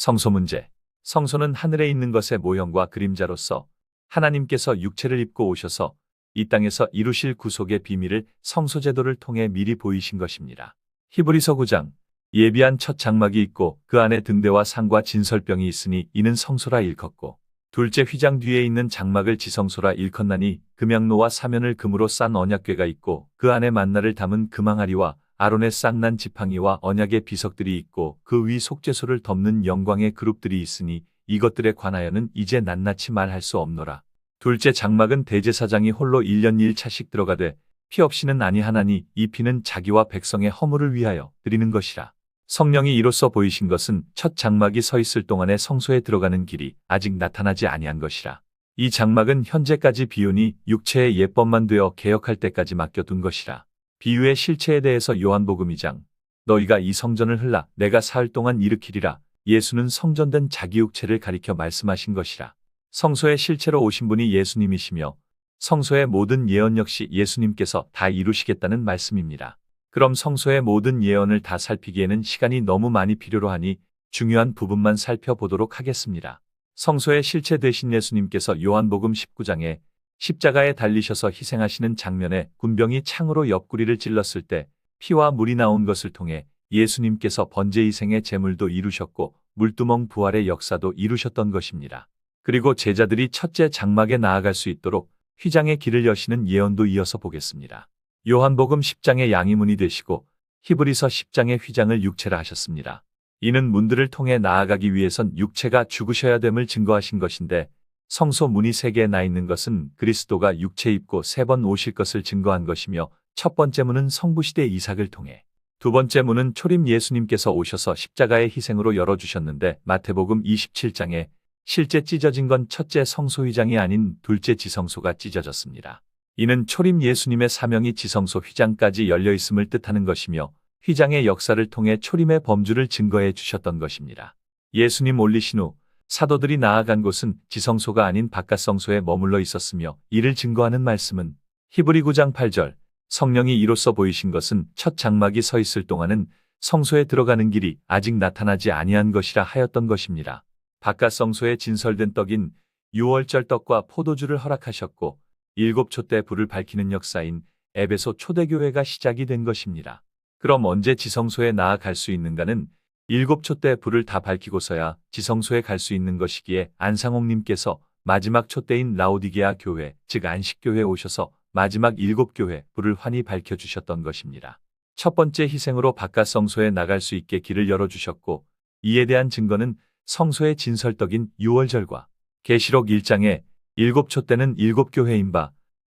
성소 문제. 성소는 하늘에 있는 것의 모형과 그림자로서 하나님께서 육체를 입고 오셔서 이 땅에서 이루실 구속의 비밀을 성소 제도를 통해 미리 보이신 것입니다. 히브리서 9장. 예비한 첫 장막이 있고 그 안에 등대와 상과 진설병이 있으니 이는 성소라 일컫고, 둘째 휘장 뒤에 있는 장막을 지성소라 일컫나니 금양로와 사면을 금으로 싼 언약궤가 있고 그 안에 만나를 담은 금항아리와 아론의 쌍난 지팡이와 언약의 비석들이 있고 그 위 속죄소를 덮는 영광의 그룹들이 있으니 이것들에 관하여는 이제 낱낱이 말할 수 없노라. 둘째 장막은 대제사장이 홀로 1년 1차씩 들어가되 피 없이는 아니하나니 이 피는 자기와 백성의 허물을 위하여 드리는 것이라. 성령이 이로써 보이신 것은 첫 장막이 서 있을 동안에 성소에 들어가는 길이 아직 나타나지 아니한 것이라. 이 장막은 현재까지 비유니 육체의 예법만 되어 개혁할 때까지 맡겨둔 것이라. 비유의 실체에 대해서 요한복음 2장. 너희가 이 성전을 흘라 내가 사흘 동안 일으키리라. 예수는 성전된 자기 육체를 가리켜 말씀하신 것이라. 성소의 실체로 오신 분이 예수님이시며 성소의 모든 예언 역시 예수님께서 다 이루시겠다는 말씀입니다. 그럼 성소의 모든 예언을 다 살피기에는 시간이 너무 많이 필요로 하니 중요한 부분만 살펴보도록 하겠습니다. 성소의 실체 되신 예수님께서 요한복음 19장에 십자가에 달리셔서 희생하시는 장면에 군병이 창으로 옆구리를 찔렀을 때 피와 물이 나온 것을 통해 예수님께서 번제희생의 제물도 이루셨고 물두멍 부활의 역사도 이루셨던 것입니다. 그리고 제자들이 첫째 장막에 나아갈 수 있도록 휘장의 길을 여시는 예언도 이어서 보겠습니다. 요한복음 10장의 양이 문이 되시고 히브리서 10장의 휘장을 육체라 하셨습니다. 이는 문들을 통해 나아가기 위해선 육체가 죽으셔야 됨을 증거하신 것인데 성소 문이 3개에 나 있는 것은 그리스도가 육체 입고 3번 오실 것을 증거한 것이며 첫 번째 문은 성부시대 이삭을 통해, 두 번째 문은 초림 예수님께서 오셔서 십자가의 희생으로 열어주셨는데 마태복음 27장에 실제 찢어진 건 첫째 성소 휘장이 아닌 둘째 지성소가 찢어졌습니다. 이는 초림 예수님의 사명이 지성소 휘장까지 열려 있음을 뜻하는 것이며 휘장의 역사를 통해 초림의 범주를 증거해 주셨던 것입니다. 예수님 올리신 후 사도들이 나아간 곳은 지성소가 아닌 바깥성소에 머물러 있었으며 이를 증거하는 말씀은 히브리 9장 8절. 성령이 이로써 보이신 것은 첫 장막이 서 있을 동안은 성소에 들어가는 길이 아직 나타나지 아니한 것이라 하였던 것입니다. 바깥성소에 진설된 떡인 유월절 떡과 포도주를 허락하셨고 7초 때 불을 밝히는 역사인 에베소 초대교회가 시작이 된 것입니다. 그럼 언제 지성소에 나아갈 수 있는가는 7초 때 불을 다 밝히고서야 지성소에 갈 수 있는 것이기에 안상홍님께서 마지막 촛대인 라오디게아 교회, 즉 안식교회에 오셔서 마지막 7교회 불을 환히 밝혀주셨던 것입니다. 첫 번째 희생으로 바깥성소에 나갈 수 있게 길을 열어주셨고 이에 대한 증거는 성소의 진설떡인 유월절과 계시록 1장에 7초 때는 7교회인 바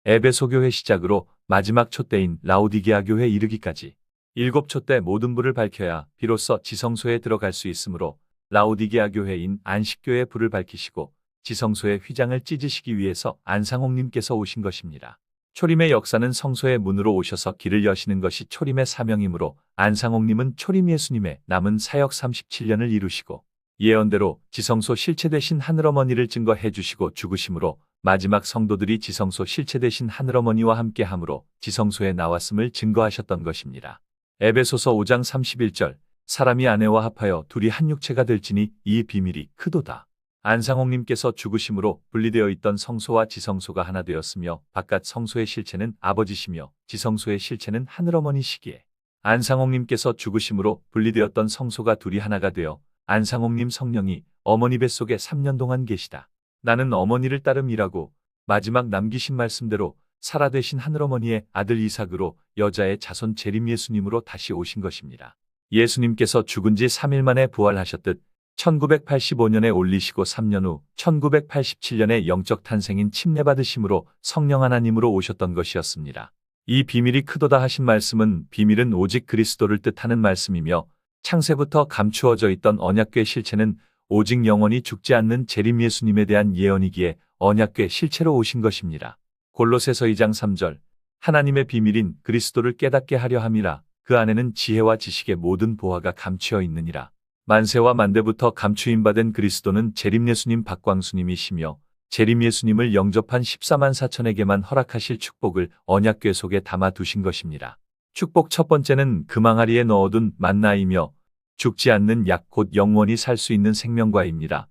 에베소 교회 시작으로 마지막 촛대인 라오디게아 교회 이르기까지 7초 때 모든 불을 밝혀야 비로소 지성소에 들어갈 수 있으므로 라오디게아 교회인 안식교회 불을 밝히시고 지성소의 휘장을 찢으시기 위해서 안상홍님께서 오신 것입니다. 초림의 역사는 성소의 문으로 오셔서 길을 여시는 것이 초림의 사명이므로 안상홍님은 초림 예수님의 남은 사역 37년을 이루시고 예언대로 지성소 실체 되신 하늘어머니를 증거해 주시고 죽으심으로 마지막 성도들이 지성소 실체 되신 하늘어머니와 함께함으로 지성소에 나왔음을 증거하셨던 것입니다. 에베소서 5장 31절. 사람이 아내와 합하여 둘이 한 육체가 될지니 이 비밀이 크도다. 안상홍님께서 죽으심으로 분리되어 있던 성소와 지성소가 하나 되었으며 바깥 성소의 실체는 아버지시며 지성소의 실체는 하늘어머니시기에 안상홍님께서 죽으심으로 분리되었던 성소가 둘이 하나가 되어 안상홍님 성령이 어머니 뱃속에 3년 동안 계시다. 나는 어머니를 따름이라고 마지막 남기신 말씀대로 살아 되신 하늘어머니의 아들 이삭으로 여자의 자손 재림 예수님으로 다시 오신 것입니다. 예수님께서 죽은 지 3일 만에 부활하셨듯 1985년에 올리시고 3년 후 1987년에 영적 탄생인 침례받으심으로 성령 하나님으로 오셨던 것이었습니다. 이 비밀이 크도다 하신 말씀은 비밀은 오직 그리스도를 뜻하는 말씀이며 창세부터 감추어져 있던 언약궤 실체는 오직 영원히 죽지 않는 재림 예수님에 대한 예언이기에 언약궤 실체로 오신 것입니다. 골로새서 2장 3절. 하나님의 비밀인 그리스도를 깨닫게 하려 함이라. 그 안에는 지혜와 지식의 모든 보화가 감추어 있느니라. 만세와 만대부터 감추임받은 그리스도는 재림 예수님 박광수님이시며 재림 예수님을 영접한 14만 4천에게만 허락하실 축복을 언약궤 속에 담아 두신 것입니다. 축복 첫 번째는 금항아리에 넣어둔 만나이며 죽지 않는 약 곧 영원히 살 수 있는 생명과입니다.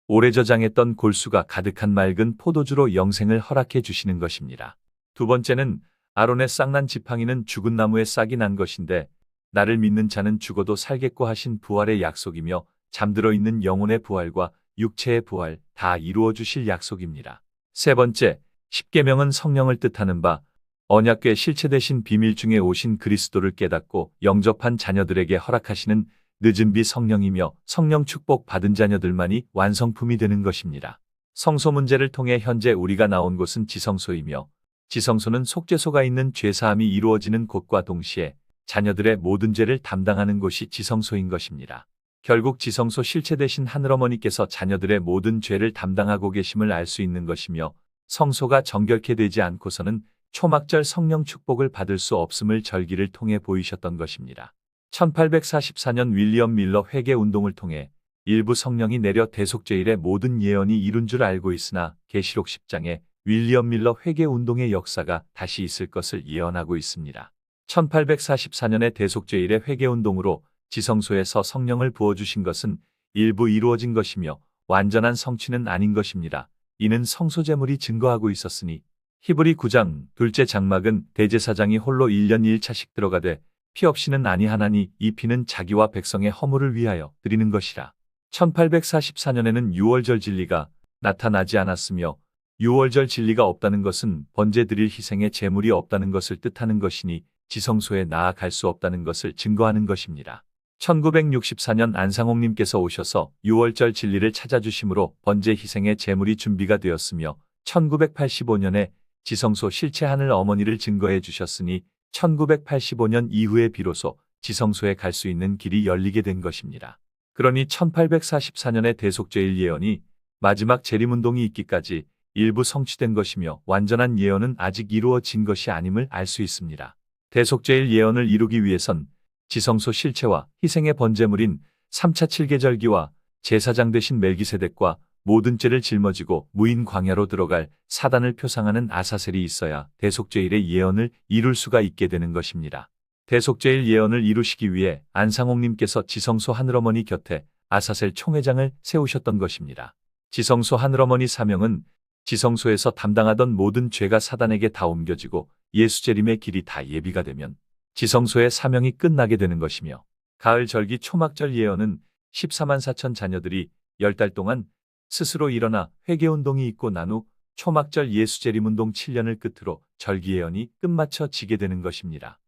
오래 저장했던 골수가 가득한 맑은 포도주로 영생을 허락해 주시는 것입니다. 두 번째는 아론의 싹난 지팡이는 죽은 나무에 싹이 난 것인데 나를 믿는 자는 죽어도 살겠고 하신 부활의 약속이며 잠들어 있는 영혼의 부활과 육체의 부활 다 이루어 주실 약속입니다. 세 번째, 십계명은 성령을 뜻하는 바 언약궤 실체되신 비밀 중에 오신 그리스도를 깨닫고 영접한 자녀들에게 허락하시는 늦은 비 성령이며 성령 축복 받은 자녀들만이 완성품이 되는 것입니다. 성소 문제를 통해 현재 우리가 나온 곳은 지성소이며 지성소는 속죄소가 있는 죄사함이 이루어지는 곳과 동시에 자녀들의 모든 죄를 담당하는 곳이 지성소인 것입니다. 결국 지성소 실체 되신 하늘어머니께서 자녀들의 모든 죄를 담당하고 계심을 알 수 있는 것이며 성소가 정결케 되지 않고서는 초막절 성령 축복을 받을 수 없음을 절기를 통해 보이셨던 것입니다. 1844년 윌리엄 밀러 회개운동을 통해 일부 성령이 내려 대속죄일의 모든 예언이 이룬 줄 알고 있으나 계시록 10장에 윌리엄 밀러 회개운동의 역사가 다시 있을 것을 예언하고 있습니다. 1844년의 대속죄일의 회개운동으로 지성소에서 성령을 부어주신 것은 일부 이루어진 것이며 완전한 성취는 아닌 것입니다. 이는 성소제물이 증거하고 있었으니 히브리 9장 둘째 장막은 대제사장이 홀로 1년 1차씩 들어가되 피 없이는 아니하나니 이 피는 자기와 백성의 허물을 위하여 드리는 것이라. 1844년에는 유월절 진리가 나타나지 않았으며 유월절 진리가 없다는 것은 번제 드릴 희생의 제물이 없다는 것을 뜻하는 것이니 지성소에 나아갈 수 없다는 것을 증거하는 것입니다. 1964년 안상홍님께서 오셔서 유월절 진리를 찾아주심으로 번제 희생의 제물이 준비가 되었으며 1985년에 지성소 실체 하늘 어머니를 증거해 주셨으니 1985년 이후에 비로소 지성소에 갈 수 있는 길이 열리게 된 것입니다. 그러니 1844년의 대속죄일 예언이 마지막 재림운동이 있기까지 일부 성취된 것이며 완전한 예언은 아직 이루어진 것이 아님을 알 수 있습니다. 대속죄일 예언을 이루기 위해선 지성소 실체와 희생의 번제물인 3차 7계절기와 제사장 되신 멜기세덱과 모든 죄를 짊어지고 무인 광야로 들어갈 사단을 표상하는 아사셀이 있어야 대속죄일의 예언을 이룰 수가 있게 되는 것입니다. 대속죄일 예언을 이루시기 위해 안상홍님께서 지성소 하늘어머니 곁에 아사셀 총회장을 세우셨던 것입니다. 지성소 하늘어머니 사명은 지성소에서 담당하던 모든 죄가 사단에게 다 옮겨지고 예수재림의 길이 다 예비가 되면 지성소의 사명이 끝나게 되는 것이며 가을 절기 초막절 예언은 14만 4천 자녀들이 10달 동안 스스로 일어나 회개운동이 있고 난 후 초막절 예수재림운동 7년을 끝으로 절기 예언이 끝마쳐지게 되는 것입니다.